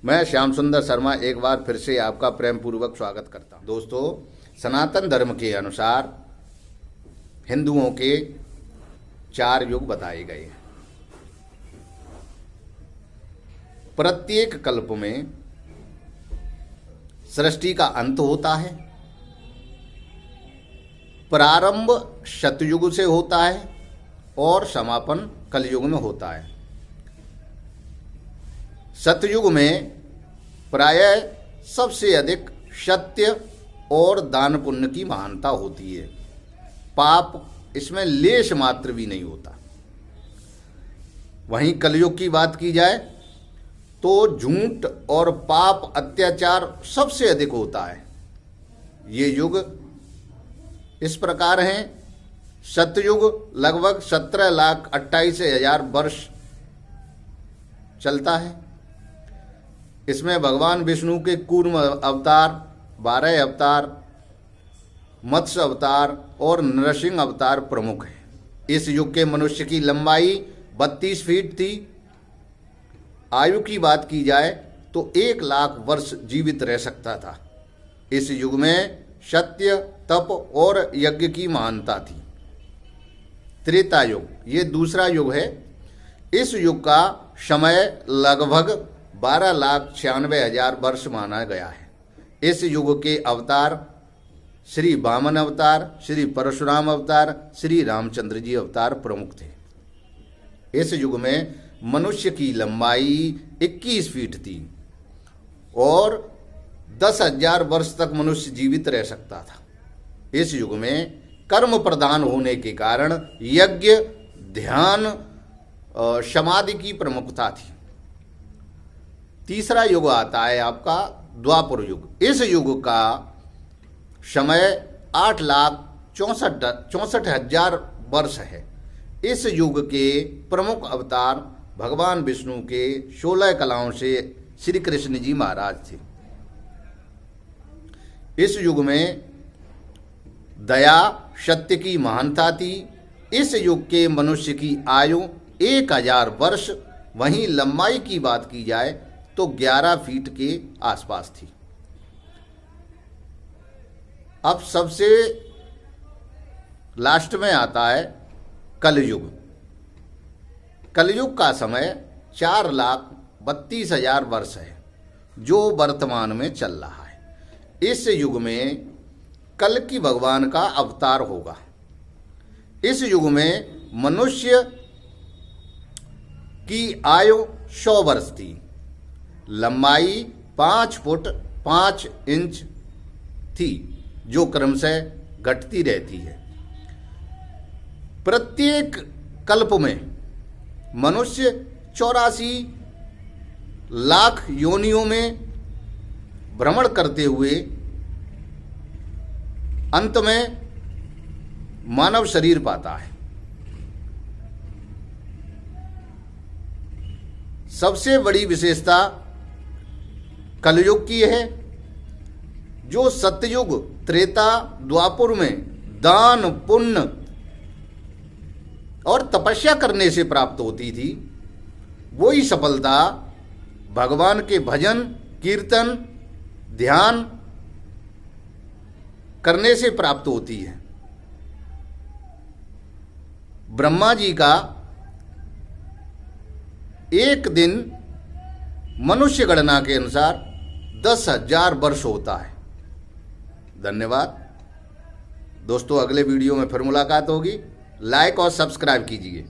मैं श्याम सुंदर शर्मा एक बार फिर से आपका प्रेम पूर्वक स्वागत करता हूं। दोस्तों, सनातन धर्म के अनुसार हिंदुओं के 4 युग बताए गए हैं। प्रत्येक कल्प में सृष्टि का अंत होता है। प्रारंभ सतयुग से होता है और समापन कलयुग में होता है। सतयुग में प्रायः सबसे अधिक सत्य और दान पुण्य की महानता होती है। पाप इसमें लेश मात्र भी नहीं होता। वहीं कलयुग की बात की जाए तो झूठ और पाप अत्याचार सबसे अधिक होता है। ये युग इस प्रकार हैं। सतयुग लगभग 17,28,000 वर्ष चलता है। इसमें भगवान विष्णु के कूर्म अवतार, 12 अवतार, मत्स्य अवतार और नरसिंह अवतार प्रमुख हैं। इस युग के मनुष्य की लंबाई 32 फीट थी। आयु की बात की जाए तो 1 लाख वर्ष जीवित रह सकता था। इस युग में सत्य, तप और यज्ञ की महानता थी। त्रेता युग ये दूसरा युग है। इस युग का समय लगभग 12,96,000 वर्ष माना गया है। इस युग के अवतार श्री वामन अवतार, श्री परशुराम अवतार, श्री रामचंद्र जी अवतार प्रमुख थे। इस युग में मनुष्य की लंबाई 21 फीट थी और 10,000 वर्ष तक मनुष्य जीवित रह सकता था। इस युग में कर्म प्रधान होने के कारण यज्ञ, ध्यान, समाधि की प्रमुखता थी। तीसरा युग आता है आपका द्वापर युग। इस युग का समय 8,64,000 वर्ष है। इस युग के प्रमुख अवतार भगवान विष्णु के 16 कलाओं से श्री कृष्ण जी महाराज थे। इस युग में दया, सत्य की महानता थी। इस युग के मनुष्य की आयु 1,000 वर्ष, वहीं लंबाई की बात की जाए तो 11 फीट के आसपास थी। अब सबसे लास्ट में आता है कलयुग। कलयुग का समय 4,32,000 वर्ष है, जो वर्तमान में चल रहा है। इस युग में कल की भगवान का अवतार होगा। इस युग में मनुष्य की आयु 100 वर्ष थी। लंबाई 5 फुट 5 इंच थी, जो क्रमशः घटती रहती है। प्रत्येक कल्प में मनुष्य 84 लाख योनियों में भ्रमण करते हुए अंत में मानव शरीर पाता है। सबसे बड़ी विशेषता कलयुग की है, जो सतयुग, त्रेता, द्वापर में दान, पुण्य और तपस्या करने से प्राप्त होती थी, वही सफलता भगवान के भजन, कीर्तन, ध्यान करने से प्राप्त होती है। ब्रह्मा जी का एक दिन मनुष्य गणना के अनुसार 10,000 वर्ष होता है। धन्यवाद दोस्तों, अगले वीडियो में फिर मुलाकात होगी। लाइक और सब्सक्राइब कीजिए।